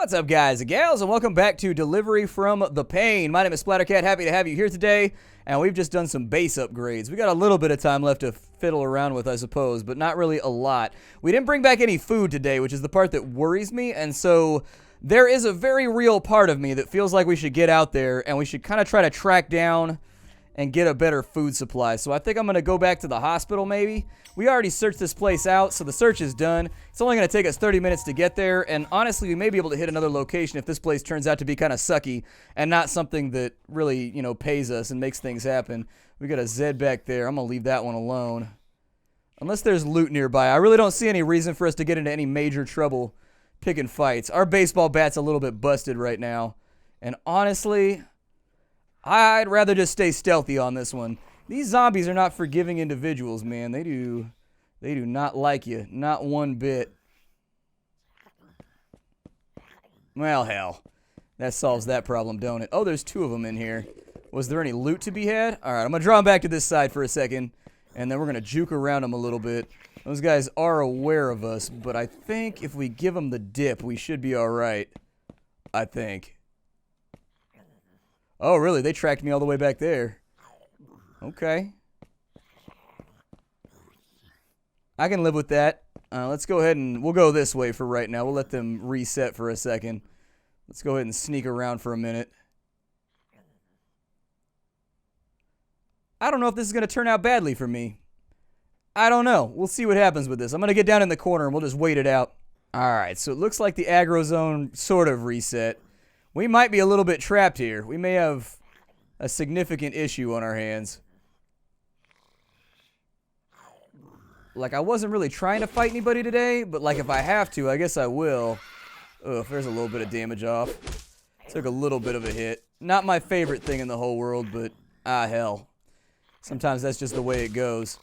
What's up, guys and gals, and welcome back to Delivery from the Pain. My name is Splat. Happy to have you here today, and we've just done some base upgrades. We got a little bit of time left to fiddle around with, I suppose, but not really a lot. We didn't bring back any food today, which is the part that worries me, and so there is a very real part of me that feels like we should get out there, and we should kind of try to track down and get a better food supply. So I think I'm going to go back to the hospital maybe. We already searched this place out, so the search is done. It's only going to take us 30 minutes to get there, and honestly, we may be able to hit another location if this place turns out to be kind of sucky and not something that really, pays us and makes things happen. We got a Zed back there. I'm going to leave that one alone. Unless there's loot nearby. I really don't see any reason for us to get into any major trouble picking fights. Our baseball bat's a little bit busted right now, and honestly, I'd rather just stay stealthy on this one. These zombies are not forgiving individuals, man. They do not like you. Not one bit. Well, hell. That solves that problem, don't it? Oh, there's two of them in here. Was there any loot to be had? Alright, I'm going to draw them back to this side for a second, and then we're going to juke around them a little bit. Those guys are aware of us, but I think if we give them the dip, we should be alright. I think. Oh, really? They tracked me all the way back there. Okay. I can live with that. Let's go ahead and we'll go this way for right now. We'll let them reset for a second. Let's go ahead and sneak around for a minute. I don't know if this is going to turn out badly for me. I don't know. We'll see what happens with this. I'm going to get down in the corner and we'll just wait it out. Alright, so it looks like the aggro zone sort of reset. We might be a little bit trapped here. We may have a significant issue on our hands. Like, I wasn't really trying to fight anybody today, but like if I have to, I guess I will. Ugh, there's a little bit of damage off. Took a little bit of a hit. Not my favorite thing in the whole world, but hell. Sometimes that's just the way it goes.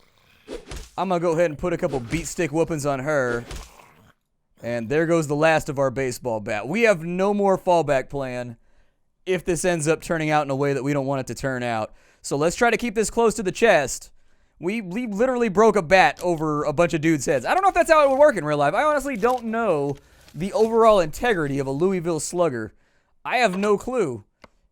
I'm gonna go ahead and put a couple beat stick whoopings on her. And there goes the last of our baseball bat. We have no more fallback plan if this ends up turning out in a way that we don't want it to turn out. So let's try to keep this close to the chest. We literally broke a bat over a bunch of dudes' heads. I don't know if that's how it would work in real life. I honestly don't know the overall integrity of a Louisville Slugger. I have no clue.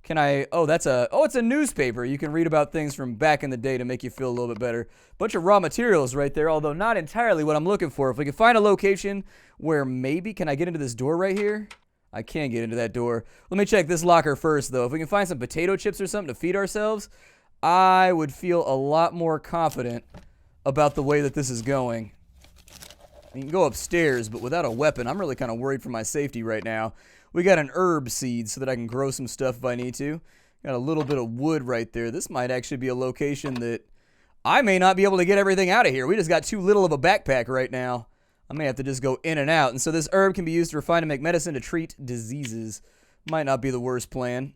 Can I... Oh, it's a newspaper. You can read about things from back in the day to make you feel a little bit better. Bunch of raw materials right there, although not entirely what I'm looking for. If we can find a location where maybe... Can I get into this door right here? I can get into that door. Let me check this locker first, though. If we can find some potato chips or something to feed ourselves, I would feel a lot more confident about the way that this is going. You can go upstairs, but without a weapon, I'm really kind of worried for my safety right now. We got an herb seed so that I can grow some stuff if I need to. Got a little bit of wood right there. This might actually be a location that I may not be able to get everything out of here. We just got too little of a backpack right now. I may have to just go in and out. And so this herb can be used to refine and make medicine to treat diseases. Might not be the worst plan.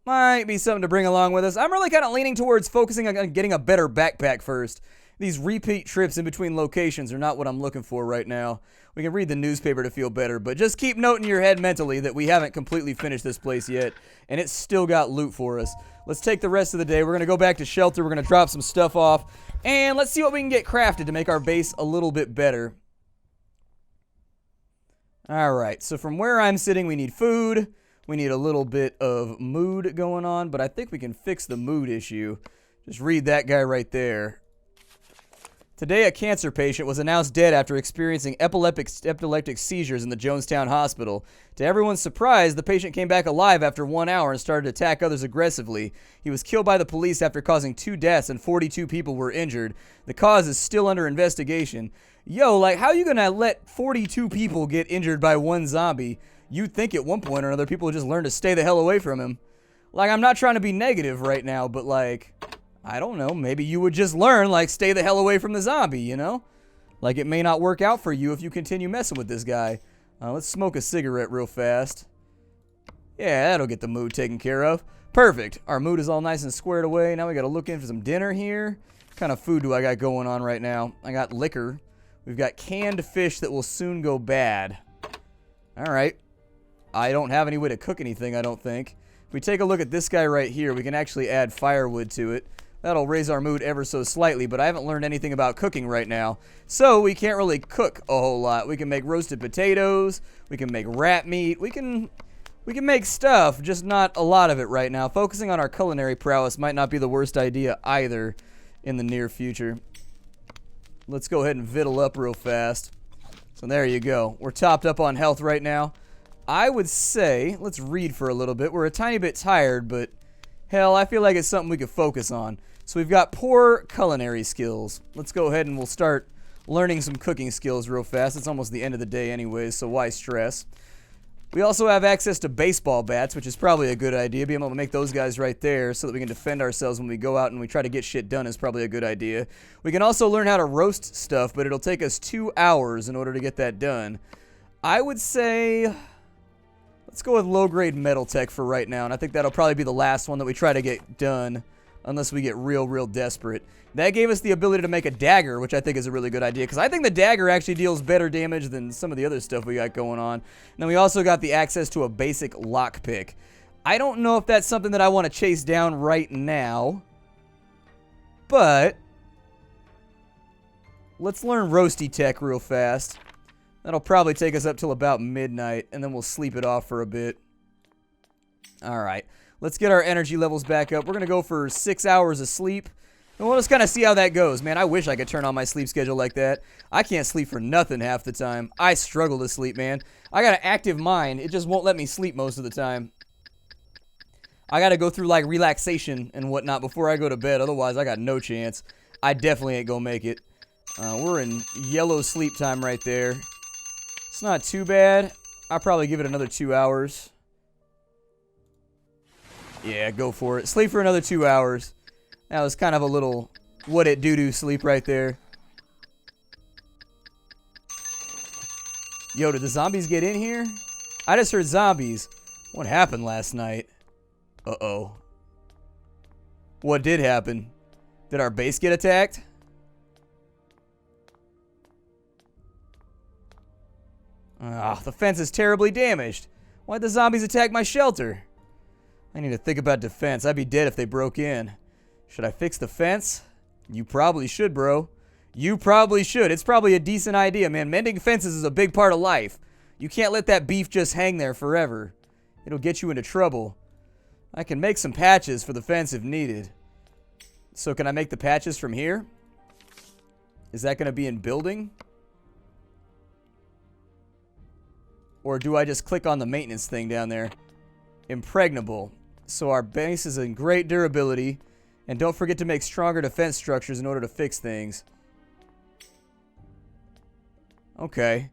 Might be something to bring along with us. I'm really kind of leaning towards focusing on getting a better backpack first. These repeat trips in between locations are not what I'm looking for right now. We can read the newspaper to feel better, but just keep noting in your head mentally that we haven't completely finished this place yet, and it's still got loot for us. Let's take the rest of the day. We're going to go back to shelter. We're going to drop some stuff off, and let's see what we can get crafted to make our base a little bit better. Alright, so from where I'm sitting, we need food. We need a little bit of mood going on, but I think we can fix the mood issue. Just read that guy right there. Today, a cancer patient was announced dead after experiencing epileptic seizures in the Jonestown Hospital. To everyone's surprise, the patient came back alive after 1 hour and started to attack others aggressively. He was killed by the police after causing 2 deaths and 42 people were injured. The cause is still under investigation. Yo, like, how are you gonna let 42 people get injured by one zombie? You'd think at one point or another people would just learn to stay the hell away from him. Like, I'm not trying to be negative right now, but like... I don't know, maybe you would just learn, like, stay the hell away from the zombie, you know? Like, it may not work out for you if you continue messing with this guy. Let's smoke a cigarette real fast. Yeah, that'll get the mood taken care of. Perfect. Our mood is all nice and squared away. Now we gotta look in for some dinner here. What kind of food do I got going on right now? I got liquor. We've got canned fish that will soon go bad. Alright. I don't have any way to cook anything, I don't think. If we take a look at this guy right here, we can actually add firewood to it. That'll raise our mood ever so slightly, but I haven't learned anything about cooking right now. So we can't really cook a whole lot. We can make roasted potatoes. We can make rat meat. We can make stuff, just not a lot of it right now. Focusing on our culinary prowess might not be the worst idea either in the near future. Let's go ahead and victual up real fast. So there you go. We're topped up on health right now. I would say, let's read for a little bit. We're a tiny bit tired, but hell, I feel like it's something we could focus on. So we've got poor culinary skills. Let's go ahead and we'll start learning some cooking skills real fast. It's almost the end of the day anyways, so why stress? We also have access to baseball bats, which is probably a good idea. Being able to make those guys right there so that we can defend ourselves when we go out and we try to get shit done is probably a good idea. We can also learn how to roast stuff, but it'll take us 2 hours in order to get that done. I would say, let's go with low-grade metal tech for right now, and I think that'll probably be the last one that we try to get done unless we get real desperate. That gave us the ability to make a dagger, which I think is a really good idea, because I think the dagger actually deals better damage than some of the other stuff we got going on. And then we also got the access to a basic lockpick. I don't know if that's something that I want to chase down right now, but let's learn roasty tech real fast. That'll probably take us up till about midnight, and then we'll sleep it off for a bit. Alright, let's get our energy levels back up. We're going to go for 6 hours of sleep, and we'll just kind of see how that goes. Man, I wish I could turn on my sleep schedule like that. I can't sleep for nothing half the time. I struggle to sleep, man. I got an active mind. It just won't let me sleep most of the time. I got to go through, like, relaxation and whatnot before I go to bed. Otherwise, I got no chance. I definitely ain't going to make it. We're in yellow sleep time right there. It's not too bad. I'll probably give it another 2 hours. Yeah, go for it. Sleep for another 2 hours. That was kind of a little what it do sleep right there. Yo, did the zombies get in here? I just heard zombies. What happened last night? Uh-oh. What did happen? Did our base get attacked? Ah, the fence is terribly damaged. Why'd the zombies attack my shelter? I need to think about defense. I'd be dead if they broke in. Should I fix the fence? You probably should, bro. You probably should. It's probably a decent idea, man. Mending fences is a big part of life. You can't let that beef just hang there forever. It'll get you into trouble. I can make some patches for the fence if needed. So can I make the patches from here? Is that going to be in building? Or do I just click on the maintenance thing down there? Impregnable. So our base is in great durability. And don't forget to make stronger defense structures in order to fix things. Okay.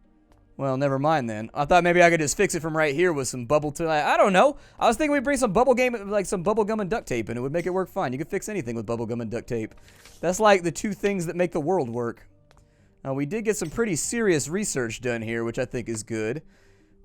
Well, never mind then. I thought maybe I could just fix it from right here with some bubble I don't know. I was thinking we'd bring some bubble gum and duct tape and it would make it work fine. You could fix anything with bubble gum and duct tape. That's like the two things that make the world work. Now, we did get some pretty serious research done here, which I think is good.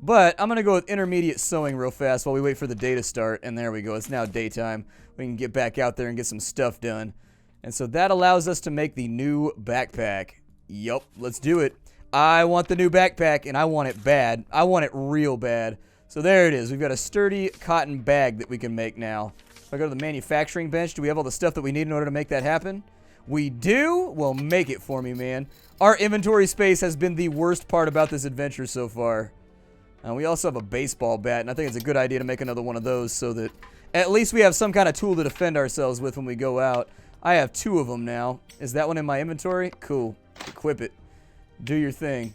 But I'm going to go with intermediate sewing real fast while we wait for the day to start. And there we go. It's now daytime. We can get back out there and get some stuff done. And so that allows us to make the new backpack. Yup, let's do it. I want the new backpack, and I want it bad. I want it real bad. So there it is. We've got a sturdy cotton bag that we can make now. If I go to the manufacturing bench, do we have all the stuff that we need in order to make that happen? We do? Well, make it for me, man. Our inventory space has been the worst part about this adventure so far. We also have a baseball bat, and I think it's a good idea to make another one of those so that at least we have some kind of tool to defend ourselves with when we go out. I have 2 of them now. Is that one in my inventory? Cool. Equip it. Do your thing.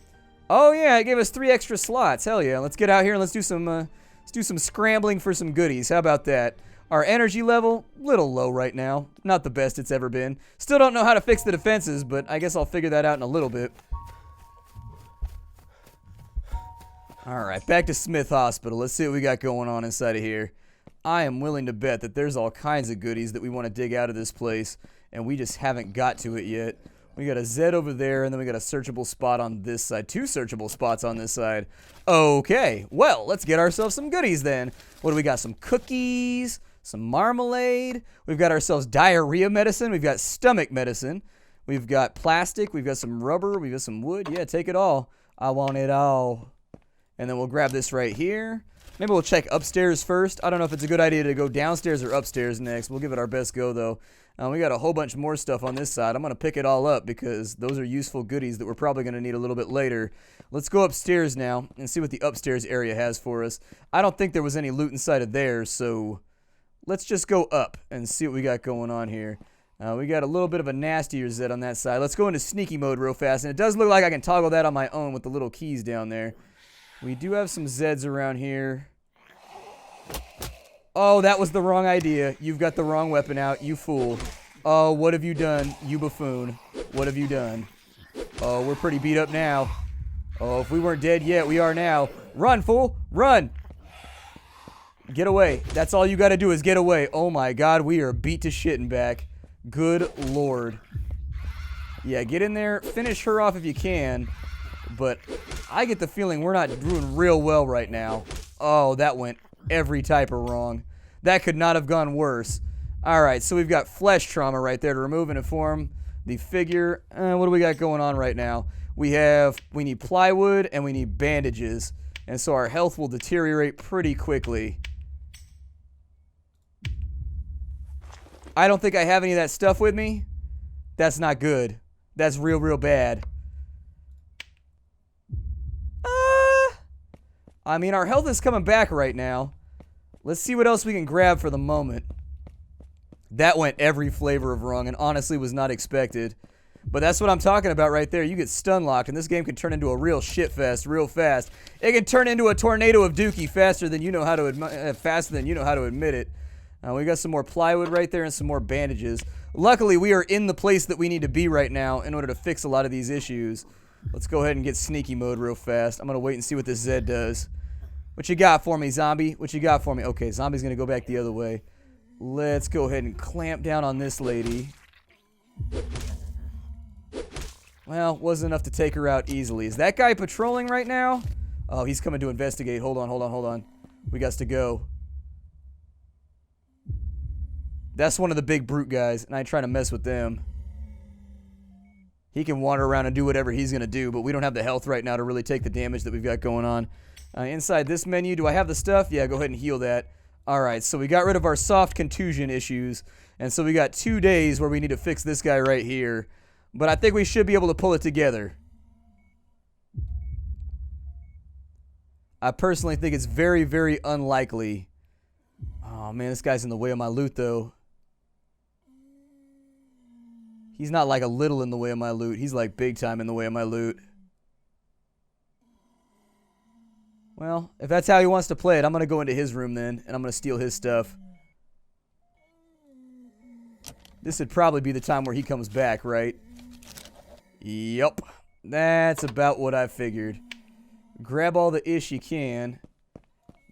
Oh, yeah, it gave us 3 extra slots. Hell yeah. Let's get out here and let's do some scrambling for some goodies. How about that? Our energy level, little low right now. Not the best it's ever been. Still don't know how to fix the defenses, but I guess I'll figure that out in a little bit. Alright, back to Smith Hospital. Let's see what we got going on inside of here. I am willing to bet that there's all kinds of goodies that we want to dig out of this place, and we just haven't got to it yet. We got a Z over there, and then we got a searchable spot on this side. 2 searchable spots on this side. Okay, well, let's get ourselves some goodies then. What do we got? Some cookies, some marmalade. We've got ourselves diarrhea medicine. We've got stomach medicine. We've got plastic. We've got some rubber. We've got some wood. Yeah, take it all. I want it all. And then we'll grab this right here. Maybe we'll check upstairs first. I don't know if it's a good idea to go downstairs or upstairs next. We'll give it our best go, though. We got a whole bunch more stuff on this side. I'm going to pick it all up because those are useful goodies that we're probably going to need a little bit later. Let's go upstairs now and see what the upstairs area has for us. I don't think there was any loot inside of there, so let's just go up and see what we got going on here. We got a little bit of a nastier Zed on that side. Let's go into sneaky mode real fast, and it does look like I can toggle that on my own with the little keys down there. We do have some Zeds around here. Oh, that was the wrong idea. You've got the wrong weapon out, you fool. Oh, what have you done, you buffoon? What have you done? Oh, we're pretty beat up now. Oh, if we weren't dead yet, we are now. Run, fool! Run! Get away. That's all you gotta do is get away. Oh my god, we are beat to shit and back. Good lord. Yeah, get in there. Finish her off if you can. But I get the feeling we're not doing real well right now. Oh, that went every type of wrong. That could not have gone worse. Alright, so we've got flesh trauma right there to remove and inform the figure. What do we got going on right now? We need plywood and we need bandages. And so our health will deteriorate pretty quickly. I don't think I have any of that stuff with me. That's not good. That's real, real bad. I mean, our health is coming back right now. Let's see what else we can grab for the moment. That went every flavor of wrong and honestly was not expected. But that's what I'm talking about right there. You get stun locked and this game can turn into a real shit fest real fast. It can turn into a tornado of dookie faster than you know how to admit it. We got some more plywood right there and some more bandages. Luckily, we are in the place that we need to be right now in order to fix a lot of these issues. Let's go ahead and get sneaky mode real fast. I'm going to wait and see what this Zed does. What you got for me, zombie? What you got for me? Okay, zombie's going to go back the other way. Let's go ahead and clamp down on this lady. Well, wasn't enough to take her out easily. Is that guy patrolling right now? Oh, he's coming to investigate. Hold on. We got to go. That's one of the big brute guys, and I ain't trying to mess with them. He can wander around and do whatever he's going to do, but we don't have the health right now to really take the damage that we've got going on. Inside this menu, do I have the stuff? Yeah, go ahead and heal that. Alright, so we got rid of our soft contusion issues, and so we got 2 days where we need to fix this guy right here. But I think we should be able to pull it together. I personally think it's very, very unlikely. Oh man, this guy's in the way of my loot though. He's not like a little in the way of my loot. He's like big time in the way of my loot. Well, if that's how he wants to play it, I'm going to go into his room then, and I'm going to steal his stuff. This would probably be the time where he comes back, right? Yup. That's about what I figured. Grab all the ish you can.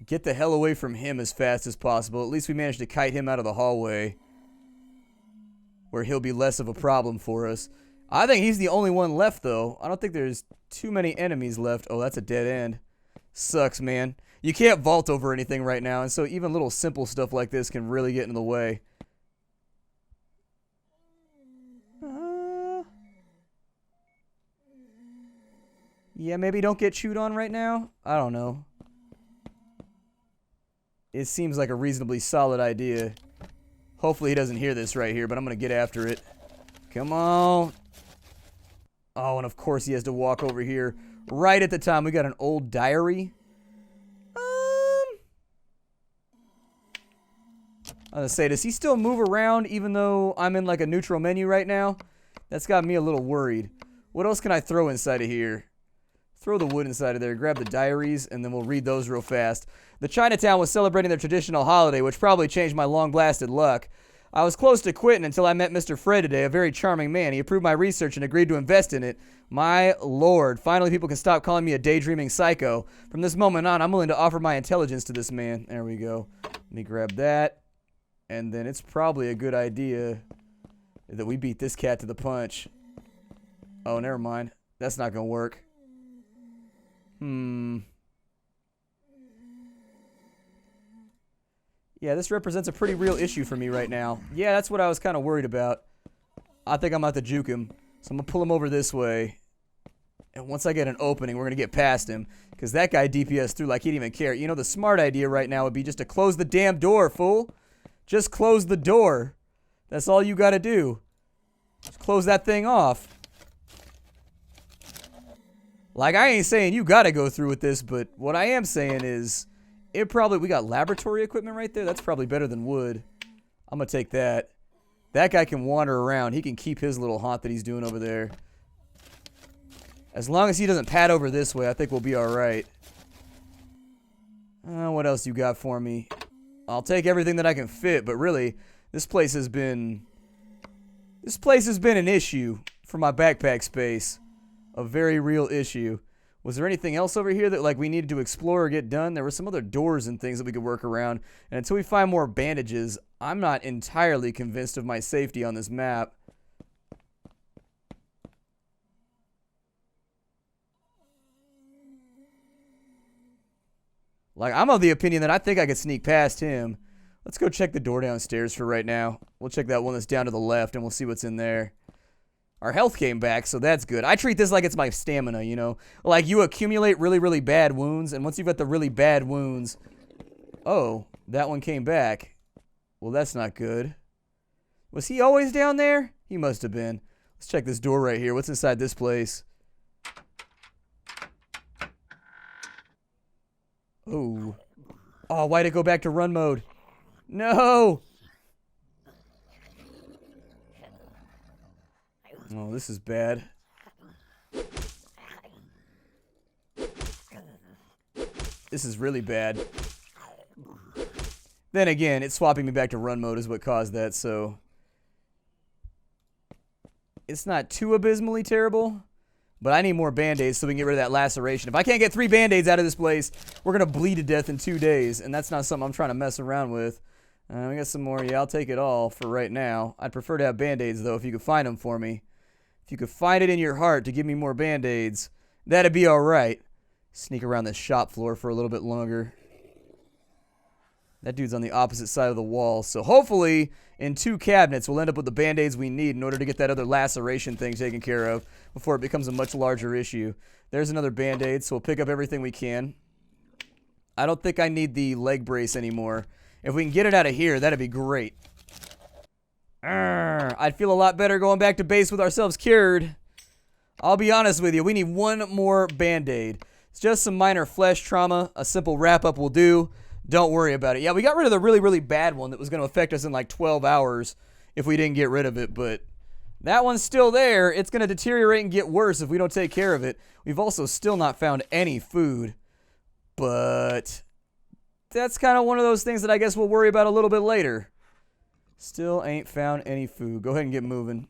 Get the hell away from him as fast as possible. At least we managed to kite him out of the hallway, where he'll be less of a problem for us. I think he's the only one left, though. I don't think there's too many enemies left. Oh, that's a dead end. Sucks, man. You can't vault over anything right now, and so even little simple stuff like this can really get in the way. Yeah, maybe don't get chewed on right now? I don't know. It seems like a reasonably solid idea. Hopefully he doesn't hear this right here, but I'm going to get after it. Come on. Oh, and of course he has to walk over here. Right at the time, we got an old diary. I was going to say, does he still move around even though I'm in like a neutral menu right now? That's got me a little worried. What else can I throw inside of here? Throw the wood inside of there, grab the diaries, and then we'll read those real fast. The Chinatown was celebrating their traditional holiday, which probably changed my long-blasted luck. I was close to quitting until I met Mr. Fred today, a very charming man. He approved my research and agreed to invest in it. My lord, finally people can stop calling me a daydreaming psycho. From this moment on, I'm willing to offer my intelligence to this man. There we go. Let me grab that. And then it's probably a good idea that we beat this cat to the punch. Oh, never mind. That's not going to work. Yeah, this represents a pretty real issue for me right now. Yeah, that's what I was kind of worried about. I think I'm about to juke him. So I'm going to pull him over this way. And once I get an opening, we're going to get past him. Because that guy DPS through like he didn't even care. You know, the smart idea right now would be just to close the damn door, fool. Just close the door. That's all you got to do. Just close that thing off. Like, I ain't saying you got to go through with this, but what I am saying is, we got laboratory equipment right there. That's probably better than wood. I'm going to take that. That guy can wander around. He can keep his little haunt that he's doing over there. As long as he doesn't pad over this way, I think we'll be alright. What else you got for me? I'll take everything that I can fit, but really, this place has been an issue for my backpack space. A very real issue. Was there anything else over here that like we needed to explore or get done? There were some other doors and things that we could work around. And until we find more bandages, I'm not entirely convinced of my safety on this map. Like, I'm of the opinion that I think I could sneak past him. Let's go check the door downstairs for right now. We'll check that one that's down to the left and we'll see what's in there. Our health came back, so that's good. I treat this like it's my stamina, you know? Like, you accumulate really, really bad wounds, and once you've got the really bad wounds... Oh, that one came back. Well, that's not good. Was he always down there? He must have been. Let's check this door right here. What's inside this place? Oh. Oh, why'd it go back to run mode? No! Oh, this is bad. This is really bad. Then again, it's swapping me back to run mode is what caused that, so... It's not too abysmally terrible, but I need more band-aids so we can get rid of that laceration. If I can't get 3 band-aids out of this place, we're going to bleed to death in 2 days, and that's not something I'm trying to mess around with. We got some more. Yeah, I'll take it all for right now. I'd prefer to have band-aids, though, if you could find them for me. If you could find it in your heart to give me more band-aids, that'd be alright. Sneak around this shop floor for a little bit longer. That dude's on the opposite side of the wall, so hopefully in 2 cabinets we'll end up with the band-aids we need in order to get that other laceration thing taken care of before it becomes a much larger issue. There's another band-aid, so we'll pick up everything we can. I don't think I need the leg brace anymore. If we can get it out of here, that'd be great. I'd feel a lot better going back to base with ourselves cured. I'll be honest with you, we need 1 more band-aid. It's just some minor flesh trauma. A simple wrap-up will do. Don't worry about it. Yeah, we got rid of the really, really bad one that was going to affect us in like 12 hours if we didn't get rid of it, but that one's still there. It's going to deteriorate and get worse if we don't take care of it. We've also still not found any food, but that's kind of one of those things that I guess we'll worry about a little bit later. Still ain't found any food. Go ahead and get moving.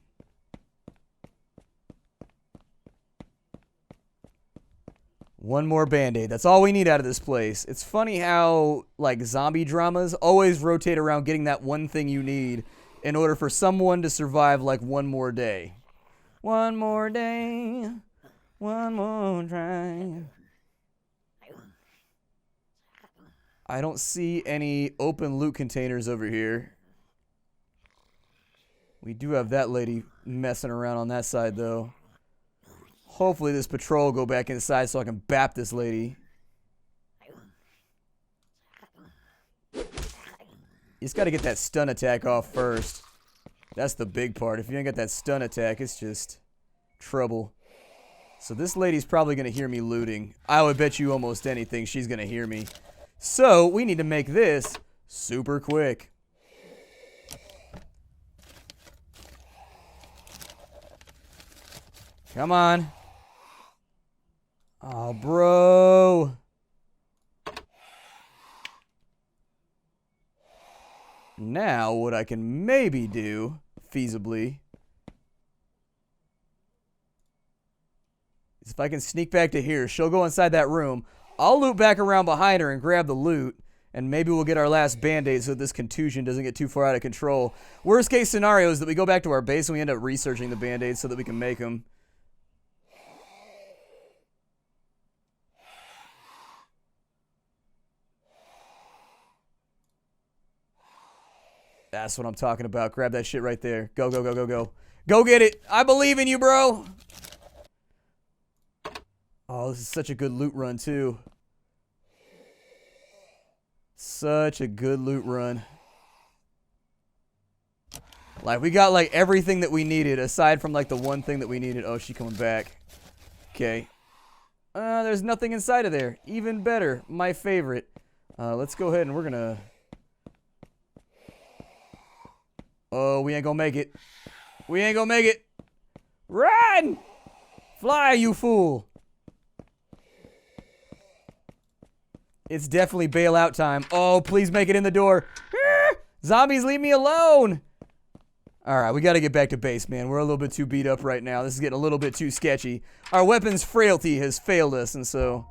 One more band-aid. That's all we need out of this place. It's funny how, like, zombie dramas always rotate around getting that one thing you need in order for someone to survive, like, one more day. One more day. One more try. I don't see any open loot containers over here. We do have that lady messing around on that side, though. Hopefully this patrol will go back inside so I can bap this lady. You just got to get that stun attack off first. That's the big part. If you ain't got that stun attack, it's just trouble. So this lady's probably going to hear me looting. I would bet you almost anything she's going to hear me. So we need to make this super quick. Come on. Oh, bro. Now, what I can maybe do, feasibly, is if I can sneak back to here, she'll go inside that room. I'll loop back around behind her and grab the loot, and maybe we'll get our last band-aid so this contusion doesn't get too far out of control. Worst case scenario is that we go back to our base and we end up researching the band-aids so that we can make them. That's what I'm talking about. Grab that shit right there. Go, go, go, go, go. Go get it. I believe in you, bro. Oh, this is such a good loot run, too. Such a good loot run. Like, we got, like, everything that we needed, aside from, like, the one thing that we needed. Oh, she coming back. Okay. There's nothing inside of there. Even better. My favorite. Let's go ahead and we're gonna... Oh, we ain't gonna make it. We ain't gonna make it. Run! Fly, you fool! It's definitely bailout time. Oh, please make it in the door. Zombies, leave me alone! Alright, we gotta get back to base, man. We're a little bit too beat up right now. This is getting a little bit too sketchy. Our weapon's frailty has failed us, and so,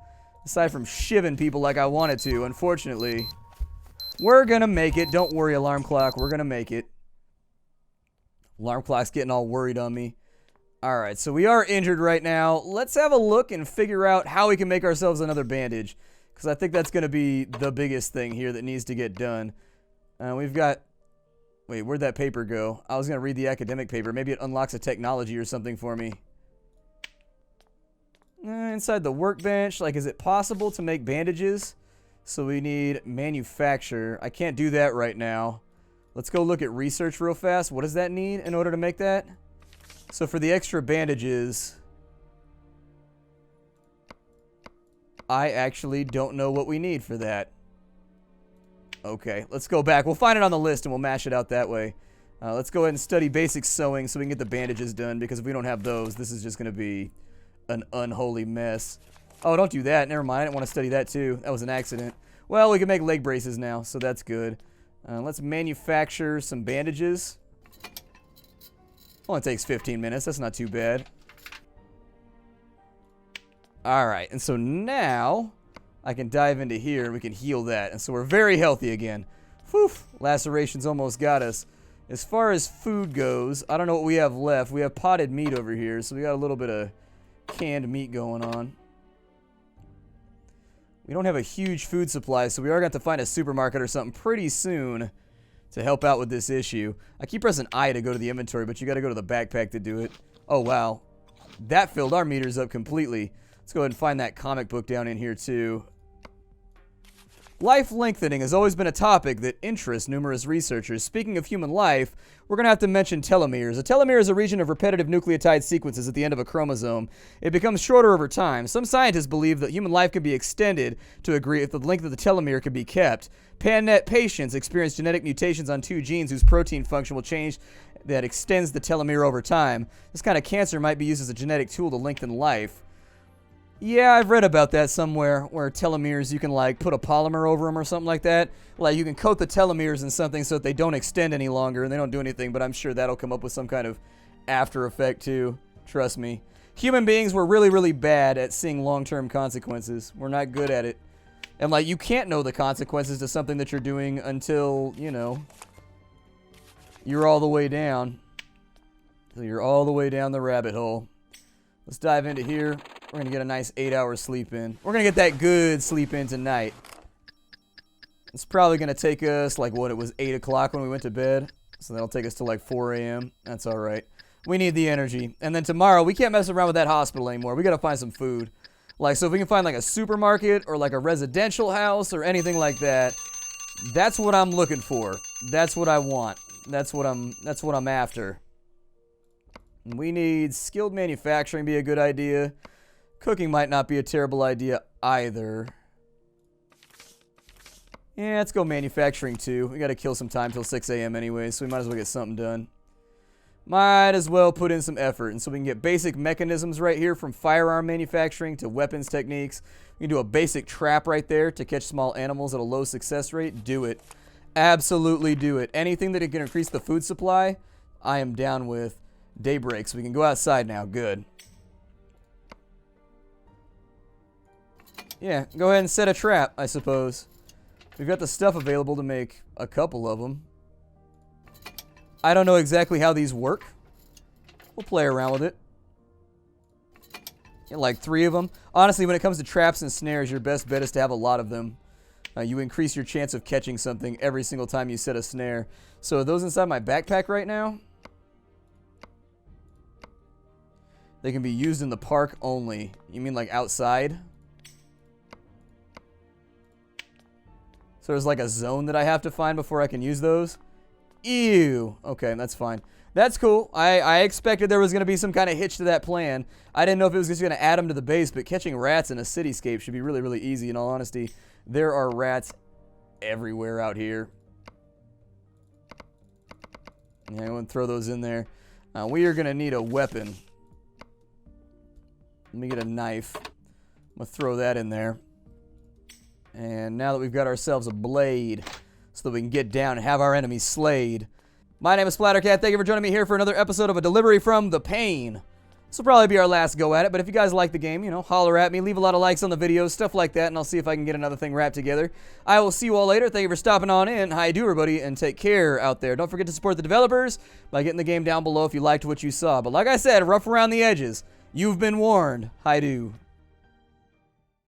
aside from shivving people like I wanted to, unfortunately, we're gonna make it. Don't worry, alarm clock. We're gonna make it. Alarm clock's getting all worried on me. Alright, so we are injured right now. Let's have a look and figure out how we can make ourselves another bandage, because I think that's gonna be the biggest thing here that needs to get done. We've got... Wait, where'd that paper go? I was going to read the academic paper. Maybe it unlocks a technology or something for me. Inside the workbench, like, is it possible to make bandages? So we need manufacture. I can't do that right now. Let's go look at research real fast. What does that need in order to make that? So for the extra bandages, I actually don't know what we need for that. Okay, let's go back. We'll find it on the list and we'll mash it out that way. Let's go ahead and study basic sewing so we can get the bandages done, because if we don't have those, this is just going to be an unholy mess. Oh, don't do that. Never mind. I didn't want to study that too. That was an accident. Well, we can make leg braces now, so that's good. Let's manufacture some bandages. Only takes 15 minutes. That's not too bad. Alright, and so now I can dive into here and we can heal that. And so we're very healthy again. Whew, lacerations almost got us. As far as food goes, I don't know what we have left. We have potted meat over here, so we got a little bit of canned meat going on. We don't have a huge food supply, so we are going to have to find a supermarket or something pretty soon to help out with this issue. I keep pressing I to go to the inventory, but you got to go to the backpack to do it. Oh, wow. That filled our meters up completely. Let's go ahead and find that comic book down in here, too. Life lengthening has always been a topic that interests numerous researchers. Speaking of human life, we're going to have to mention telomeres. A telomere is a region of repetitive nucleotide sequences at the end of a chromosome. It becomes shorter over time. Some scientists believe that human life can be extended to agree if the length of the telomere can be kept. PanNet patients experience genetic mutations on 2 genes whose protein function will change that extends the telomere over time. This kind of cancer might be used as a genetic tool to lengthen life. Yeah, I've read about that somewhere, where telomeres, you can, like, put a polymer over them or something like that. Like, you can coat the telomeres in something so that they don't extend any longer and they don't do anything, but I'm sure that'll come up with some kind of after effect, too. Trust me. Human beings were really, really bad at seeing long-term consequences. We're not good at it. And, like, you can't know the consequences to something that you're doing until, you know, you're all the way down. So you're all the way down the rabbit hole. Let's dive into here. We're going to get a nice 8-hour sleep in. We're going to get that good sleep in tonight. It's probably going to take us, like, what, it was 8 o'clock when we went to bed? So that'll take us to, like, 4 a.m. That's all right. We need the energy. And then tomorrow, we can't mess around with that hospital anymore. We got to find some food. Like, so if we can find, like, a supermarket or, like, a residential house or anything like that, that's what I'm looking for. That's what I want. That's what I'm after. We need skilled manufacturing be a good idea. Cooking might not be a terrible idea either. Yeah, let's go manufacturing too. We gotta kill some time till 6 a.m. anyway, so we might as well get something done. Might as well put in some effort. And so we can get basic mechanisms right here, from firearm manufacturing to weapons techniques. We can do a basic trap right there to catch small animals at a low success rate. Do it. Absolutely do it. Anything that can increase the food supply, I am down with. Daybreak, so we can go outside now. Good. Yeah, go ahead and set a trap, I suppose. We've got the stuff available to make a couple of them. I don't know exactly how these work. We'll play around with it. Get like 3 of them. Honestly, when it comes to traps and snares, your best bet is to have a lot of them. You increase your chance of catching something every single time you set a snare. So are those inside my backpack right now? They can be used in the park only. You mean like outside? So there's like a zone that I have to find before I can use those? Ew. Okay, that's fine. That's cool. I expected there was going to be some kind of hitch to that plan. I didn't know if it was just going to add them to the base, but catching rats in a cityscape should be really, really easy, in all honesty. There are rats everywhere out here. Yeah, I'm going to throw those in there. We are going to need a weapon. Let me get a knife. I'm going to throw that in there. And now that we've got ourselves a blade, so that we can get down and have our enemies slayed. My name is Splattercat. Thank you for joining me here for another episode of A Delivery from the Pain. This will probably be our last go at it, but if you guys like the game, you know, holler at me, leave a lot of likes on the videos, stuff like that, and I'll see if I can get another thing wrapped together. I will see you all later. Thank you for stopping on in. How you do, everybody, and take care out there. Don't forget to support the developers by getting the game down below if you liked what you saw. But like I said, rough around the edges. You've been warned. Hi do.